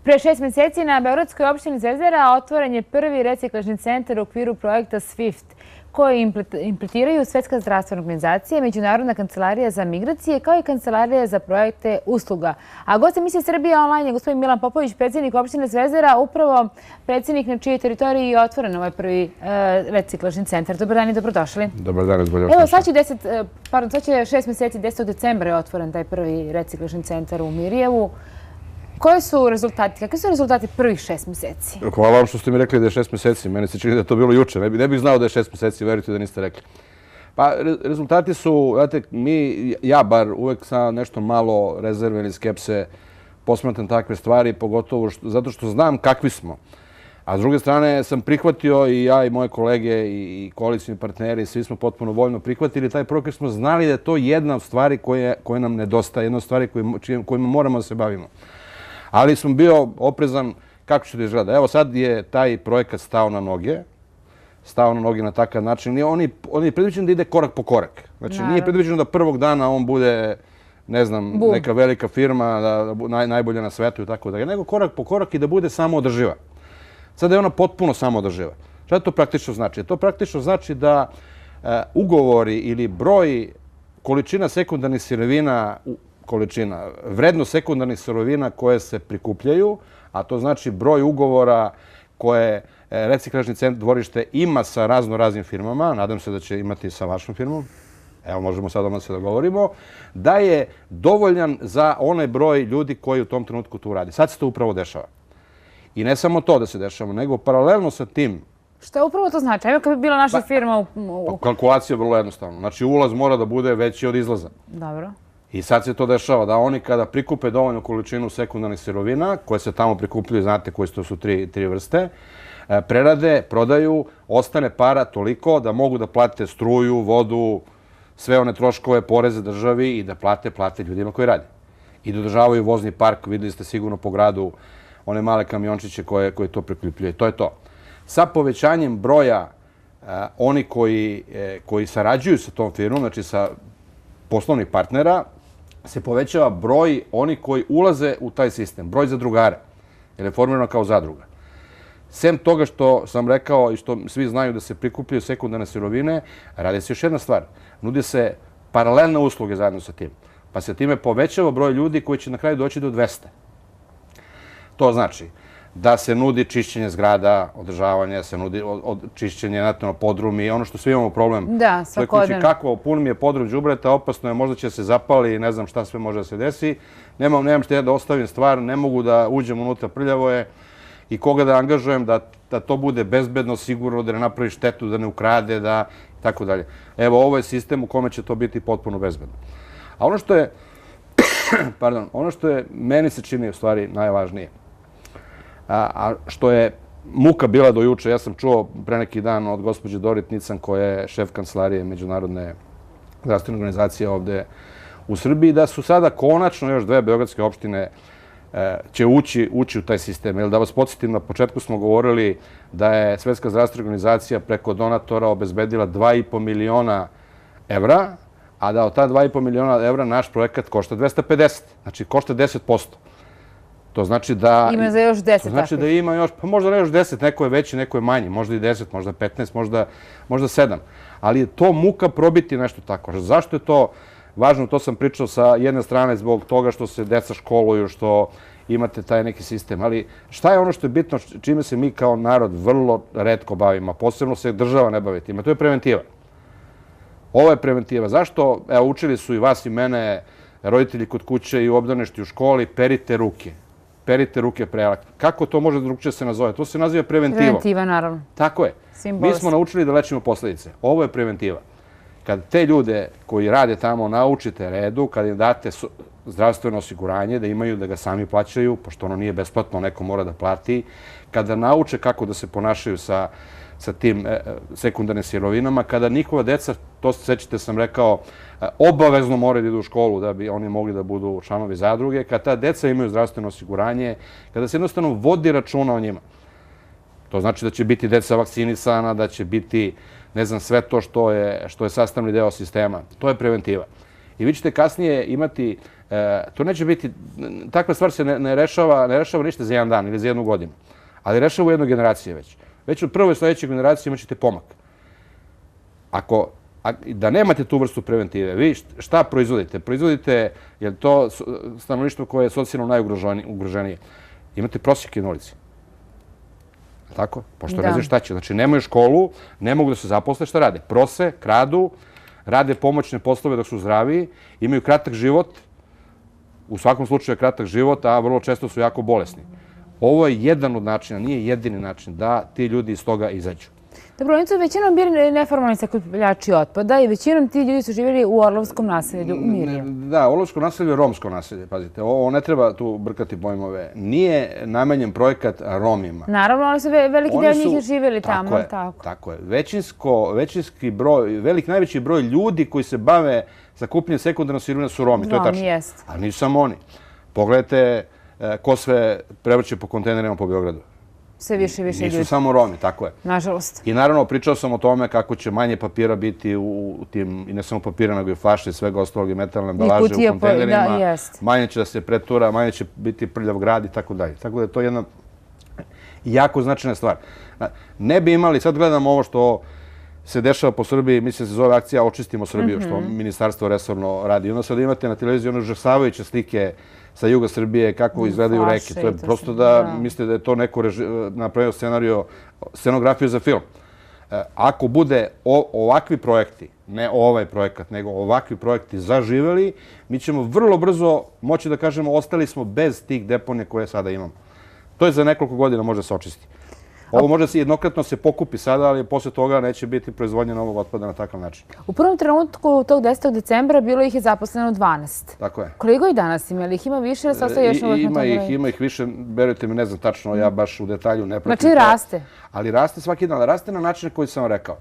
Pre 6 meseci na Beogradskoj opštini Zvezdara otvoren je prvi reciklažni centar u okviru projekta SWIFT, koji implementiraju Svetska zdravstvena organizacija, Međunarodna kancelarija za migracije, kao i Kancelarija za projekte usluga. A gost emisije Srbija online je gospodin Milan Popović, predsjednik opštine Zvezdara, upravo predsjednik na čijoj teritoriji je otvoren ovaj prvi reciklažni centar. Dobar dan i dobrodošli. Dobar dan, izbolje. Evo, sad će 6 meseci, 10. decembra je otvoren taj prvi reciklažni centar u Mirjevu. Koji su rezultati? Kakvi su rezultati prvih 6 meseci? Hvala vam što ste mi rekli da je 6 meseci. Meni se čini da je to bilo juče. Ne bih znao da je 6 meseci, verujte da niste rekli. Pa, rezultati su, znate, ja bar uvek sa nešto malo rezerve ili skepse posmatram takve stvari, pogotovo zato što znam kakvi smo. A s druge strane sam prihvatio i ja i moje kolege i koalicijni partneri, svi smo potpuno voljno prihvatili taj projekt jer smo znali da je to jedna od stvari koje nam nedostaje, jedna od stvari kojima moramo da se bavimo. Ali sam bio oprezan kako će to izgleda. Evo sad je taj projekat stao na noge na takav način. On je predviđen da ide korak po korak. Znači nije predviđeno da prvog dana on bude, ne znam, neka velika firma, najbolja na svetu i tako da, nego korak po korak i da bude samoodrživa. Sada je ona potpuno samoodrživa. Šta to praktično znači? To praktično znači da ugovori ili broj, količina sekundarnih sirovina, vrednost sekundarnih sirovina koje se prikupljaju, a to znači broj ugovora koje reciklažni centar dvorište ima sa raznim firmama, nadam se da će imati sa vašom firmom, evo možemo sad odmah se dogovorimo, da je dovoljan za onaj broj ljudi koji u tom trenutku to uradi. Sad se to upravo dešava. I ne samo to da se dešava, nego paralelno sa tim. Šta upravo to znači? Evo kad bi bila naša firma Kalkulacija je vrlo jednostavna. Znači ulaz mora da bude veći od izlaza. Dobro. I sad se to dešava da oni kada prikupe dovoljnu količinu sekundarnih sirovina, koje se tamo prikupljaju, znate koje su tri vrste, prerade, prodaju, ostane para toliko da mogu da plate struju, vodu, sve one troškove, poreze državi i da plate ljudima koji rade. I da održavaju vozni park, videli ste sigurno po gradu one male kamiončiće koje to prikupljaju. To je to. Sa povećanjem broja oni koji sarađuju sa tom firmom, znači sa poslovnih partnera, se povećava broj oni koji ulaze u taj sistem, broj zadrugara, jer je formirano kao zadruga. Sem toga što sam rekao i što svi znaju da se prikupljaju sekundarne sirovine, radi se još jedna stvar. Nudi se paralelne usluge zajedno sa tim. Pa se time povećava broj ljudi koji će na kraju doći do 200. To znači da se nudi čišćenje zgrada, održavanje, se nudi čišćenje naravno podrumi, ono što svi imamo problem. Da, svakodnevno. Kako pun mi je podrum đubreta, opasno je, možda će se zapali, ne znam šta sve može da se desi. Nemam što ja da ostavim stvar, ne mogu da uđem unutra, prljavo je i koga da angažujem da to bude bezbedno, sigurno, da ne napravi štetu, da ne ukrade, da i tako dalje. Evo, ovo je sistem u kome će to biti potpuno bezbedno. A ono što je meni se čini u stvari najvažnije, a što je muka bila do juče, ja sam čuo pre neki dan od gospođe Dorit Nican, koja je šef kancelarije Međunarodne zdravstvene organizacije ovde u Srbiji, da su sada konačno još 2 beogradske opštine će ući u taj sistem. Jer da vas podsjetim, na početku smo govorili da je Svetska zdravstvena organizacija preko donatora obezbedila 2,5 miliona evra, a da od ta 2,5 miliona evra naš projekat košta 250. Znači, košta 10%. To znači da... Ima za još 10 takvih. To znači da ima još, pa možda ne još 10, neko je veći, neko je manji, možda i 10, možda 15, možda 7. Ali je to muka probiti nešto tako. Zašto je to važno? To sam pričao sa jedne strane zbog toga što se deca školuju, što imate taj neki sistem. Ali šta je ono što je bitno, čime se mi kao narod vrlo retko bavimo, posebno se država ne bavi time? To je preventiva. Ovo je preventiva. Zašto? Evo, učili su i vas i mene, roditelji kod kuće i u obdaništu u školi, perite ruke. Perite ruke pre. Kako to može drugčije se nazove? To se naziva preventivom. Preventiva, naravno. Tako je. Mi smo naučili da lečimo posljedice. Ovo je preventiva. Kad te ljude koji rade tamo naučite redu, kad im date zdravstveno osiguranje, da imaju da ga sami plaćaju, pošto ono nije besplatno, neko mora da plati, kada nauče kako da se ponašaju sa tim sekundarnim sirovinama, kada njihova deca, to se sećate sam rekao, obavezno moraju da idu u školu da bi oni mogli da budu članovi zadruge, kada ta deca imaju zdravstveno osiguranje, kada se jednostavno vodi računa o njima. To znači da će biti deca vakcinisana, da će biti, ne znam, sve to što je sastavni deo sistema. To je preventiva. I vi ćete kasnije imati, to neće biti, takva stvar se ne rešava ništa za jedan dan ili za jednu godinu, ali rešava u jednoj generaciji već. Već u prvoj sljedećoj generaciji imat ćete pomak. Da nemate tu vrstu preventive, vi šta proizvodite? Proizvodite, je to stanovništvo koje je socijalno najugroženije? Imate prosjeke na ulici. Tako? Pošto ne znaju šta će. Znači, nemaju školu, ne mogu da se zaposle, šta rade? Prose, kradu, rade pomoćne poslove dok su zdraviji, imaju kratak život, u svakom slučaju je kratak život, a vrlo često su jako bolesni. Ovo je jedan od načina, nije jedini način da ti ljudi iz toga izađu. Dobro, oni su većinom bili neformalni sakupljači otpada i većinom ti ljudi su živjeli u Orlovskom naselju, u Mirju. Da, Orlovsko naselje je romsko naselje, pazite. Ovo ne treba tu brkati pojmove. Nije namenjen projekat Romima. Naravno, ali su veliki deo njih živjeli tamo. Tako je. Većinski broj, najveći broj ljudi koji se bave sakupljanjem sekundarnog sirovina su Romi, to je tačno. Ali nisu samo oni. Pogledajte ko sve prevrće po kontejnerima po Beogradu. Sve više i više ljudi. Nisu samo Romi, tako je. Nažalost. I naravno pričao sam o tome kako će manje papira biti u tim, i ne samo papira, nego i flaše i svega ostalog i metalne ambalaže u kontejnerima. Manje će da se pretura, manje će biti prljav grad i tako dalje. Tako da je to jedna jako značajna stvar. Ne bi imali, sad gledamo ovo što se dešava po Srbiji, mislim da se zove akcija Očistimo Srbiju, što ministarstvo resorno radi. I onda sad imate na televiziji ono užasavajuće slike sa juga Srbije, kako izgledaju reke. To je prosto da mislite da je to neko napravio scenografiju za film. Ako bude ovakvi projekti, ne ovaj projekat, nego ovakvi projekti zaživeli, mi ćemo vrlo brzo moći da kažemo ostali smo bez tih deponija koje sada imamo. To je za nekoliko godina može se očisti. Ovo može se jednokratno se pokupi sada, ali posle toga neće biti proizvodnja novog otpada na takav način. U prvom trenutku tog 10. decembra bilo ih je zaposleno 12. Tako je. Koliko ih danas ima? Ili ih ima više? Ima ih više, verujte mi, ne znam tačno, ja baš u detalju ne pratim. Znači raste? Ali raste svaki dan, raste na način koji sam vam rekao.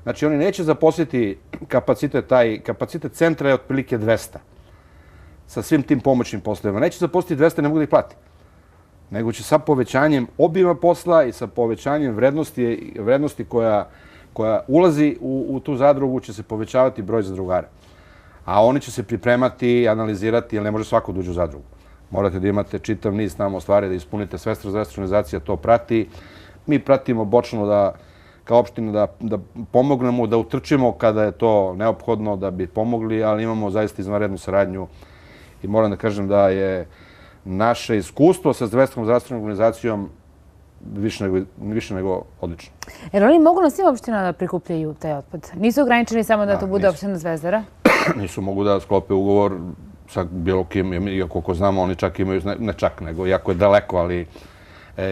Znači oni neće zaposliti kapacitet centra je otprilike 200 sa svim tim pomoćnim poslovima. Neće zaposliti 200, ne mogu da ih plati. Nego će sa povećanjem obima posla i sa povećanjem vrednosti koja ulazi u tu zadrugu će se povećavati broj zadrugara. A oni će se pripremati, analizirati, jer ne može svako da uđe u zadrugu. Morate da imate čitav niz tamo stvari, da ispunite Svetska zdravstvena organizacija, to prati. Mi pratimo bočno da, kao opština, da pomognemo, da utrčimo kada je to neophodno da bi pomogli, ali imamo zaista izvanrednu saradnju i moram da kažem da je naše iskustvo sa Svetskom zdravstvenom organizacijom više nego odlično. Jer oni mogu na svim opštinama da prikupljaju taj otpad? Nisu ograničeni samo da to bude opština Zvezdara? Nisu, mogu da sklope ugovor sa bilo kim, iako ko znamo, oni čak imaju, ne čak, nego jako je daleko, ali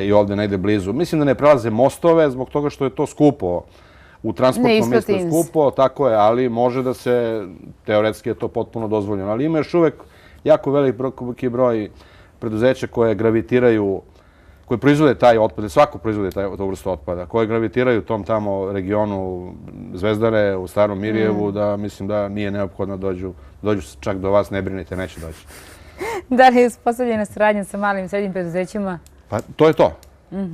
i ovde negde blizu. Mislim da ne prelaze mostove zbog toga što je to skupo. U transportnom mjestu je skupo, tako je, ali može da se, teoretski je to potpuno dozvoljeno. Ali ima još uvek jako veliki broj preduzeća koje gravitiraju, koje proizvode taj otpad, svako proizvode tu vrstu otpada, koje gravitiraju u tom tamo regionu Zvezdare, u Starom Mirjevu, da mislim da nije neophodno dođu čak do vas, ne brinite, neće doći. Da li je uspostavljena saradnja sa malim i srednjim preduzećima? Pa to je to.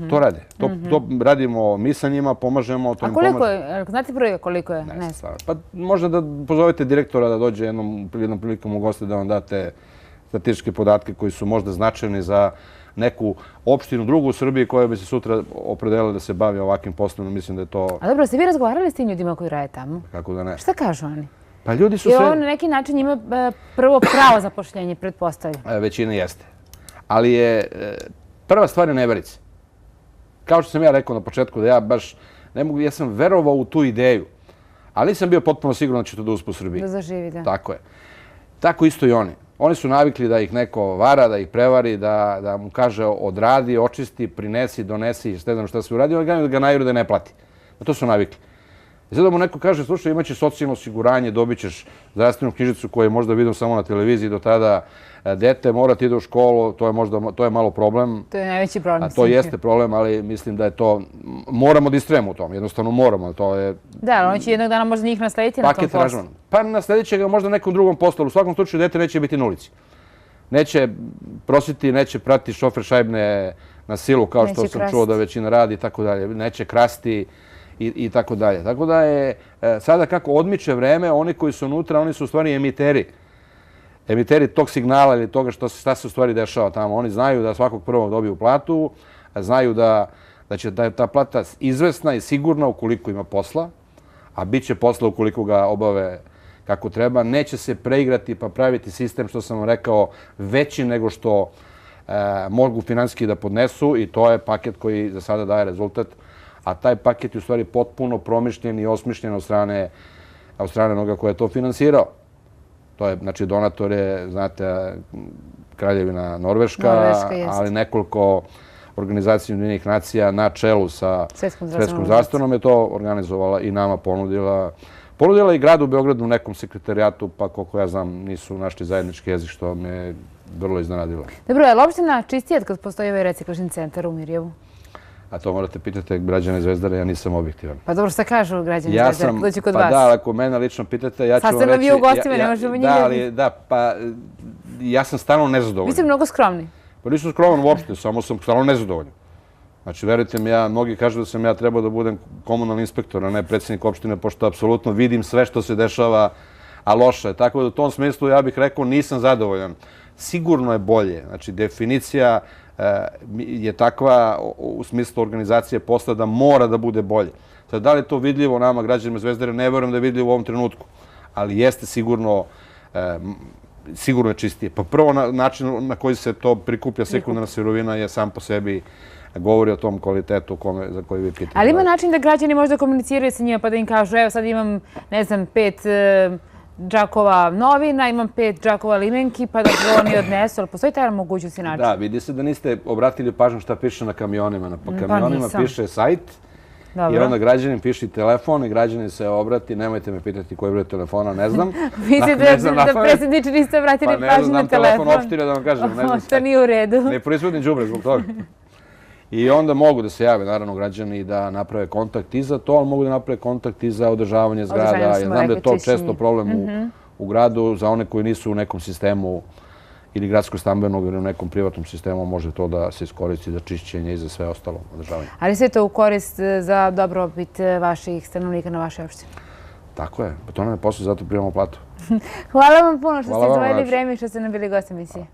To rade. To radimo mi sa njima, pomažemo. A koliko je? Znate broj koliko je? Ne znam. Pa možda da pozovete direktora da dođe jednom prilikom u goste da vam date statističke podatke koji su možda značajni za neku opštinu, drugu u Srbiji koja bi se sutra opredelila da se bavi ovakvim poslom. Mislim da je to... A dobro, ste vi razgovarali s tim ljudima koji rade tamo? Kako da ne? Šta kažu oni? Pa ljudi su sve... I ovo na neki način ima prvo pravo zapošljenje, pretpostavljam. Većina jeste. Ali je... Prva stvar je neverica. Kao što sam ja rekao na početku da ja baš ne mogu, ja sam verovao u tu ideju, ali nisam bio potpuno siguran da će to da uspe u Srbiji. Da zaživi, da. Tako je. Tako isto i oni. Oni su navikli da ih neko vara, da ih prevari, da mu kaže odradi, očisti, prinesi, donesi, ne znam šta se uradi, oni da ga najuru da ne plati. To su navikli. I sad da mu neko kaže, slušaj, imaćeš socijalno osiguranje, dobit ćeš zdravstvenu knjižicu koju možda vidim samo na televiziji, do tada dete mora ti ide u školu, to je malo problem. To je najveći problem. A to jeste problem, ali mislim da je to, moramo da istrajemo u tom, jednostavno moramo. Da, ali on će jednog dana možda njih naslediti na tom poslu. Pa nasledit će ga možda nekom drugom poslu, u svakom slučaju dete neće biti na ulici. Neće prositi, neće prati šofer šajbne na silu, kao što sam čuo da većina radi i tako dalje. Neće krasti i tako dalje. Tako da je sada kako odmiče vreme, oni koji su unutra, oni su u stvari emiteri emiteri tog signala ili toga šta se u stvari dešava tamo. Oni znaju da svakog prvog dobiju platu, znaju da je ta plata izvesna i sigurna ukoliko ima posla, a bit će posla ukoliko ga obave kako treba. Neće se preigrati pa praviti sistem, što sam vam rekao, veći nego što mogu finansijski da podnesu i to je paket koji za sada daje rezultat. A taj paket je u stvari potpuno promišljen i osmišljen od strane onoga koja je to finansirao. To je, znači, donator je, znate, Kraljevina Norveška, ali nekoliko organizacija Ujedinjenih nacija na čelu sa Svetskom zdravstvenom je to organizovala i nama ponudila. Ponudila i gradu Beogradu u nekom sekretarijatu, pa koliko ja znam nisu našli zajednički jezik, što me vrlo iznenadilo. Dobro, je li opština čistija kad postoji ovaj reciklažni centar u Mirjevu? A to morate pitati građane Zvezdare, ja nisam objektivan. Pa dobro, šta kažu građani Zvezdare kad dođu kod vas? Pa da, ako mene lično pitate, ja ću vam reći... Sad ste nam vi u gostima, ne možemo njih. Da, pa ja sam stalno nezadovoljan. Vi ste mnogo skromni. Pa nisam skroman uopšte, samo sam stalno nezadovoljan. Znači, verujte mi, mnogi kažu da sam ja trebao da budem komunalni inspektor, a ne predsjednik opštine, pošto apsolutno vidim sve što se dešava, a loše. Tako da u tom smislu ja bih rekao nisam zadovoljan. Sigurno je bolje. Znači, definicija je takva u smislu organizacije posla da mora da bude bolje. Sad, da li je to vidljivo nama, građanima Zvezdare, ne verujem da je vidljivo u ovom trenutku, ali jeste sigurno je čistije. Pa prvo način na koji se to prikuplja sekundarna sirovina je sam po sebi govori o tom kvalitetu za koji vi pitate. Ali ima način da građani možda komuniciraju sa njima pa da im kažu, evo sad imam, ne znam, 5 džakova novina, imam 5 džakova limenki, pa da to oni odnesu, ali postoji taj mogućnost i način? Da, vidi se da niste obratili pažnju šta piše na kamionima. Na kamionima piše sajt i onda građanin piše telefon i građanin se obrati, nemojte me pitati koji je broj telefona, ne znam. Mislite da predsjedniče niste obratili pažnju na telefon? Pa ne znam telefon opštine da vam kažem, ne znam. To nije u redu. Ne proizvodim đubre zbog toga. I onda mogu da se jave, naravno, građani da naprave kontakt i za to, ali mogu da naprave kontakt i za održavanje zgrada. Ja znam da je to često problem u gradu. Za one koji nisu u nekom sistemu ili gradsko-stambenog ili u nekom privatnom sistemu, može to da se iskoristi za čišćenje i za sve ostalo održavanje. Ali sve to u korist za dobrobit vaših stanovnika na vašoj opštini? Tako je. Pa to nam je posao, zato primamo platu. Hvala vam puno što ste izdvojili vreme i što ste nam bili gosti emisije.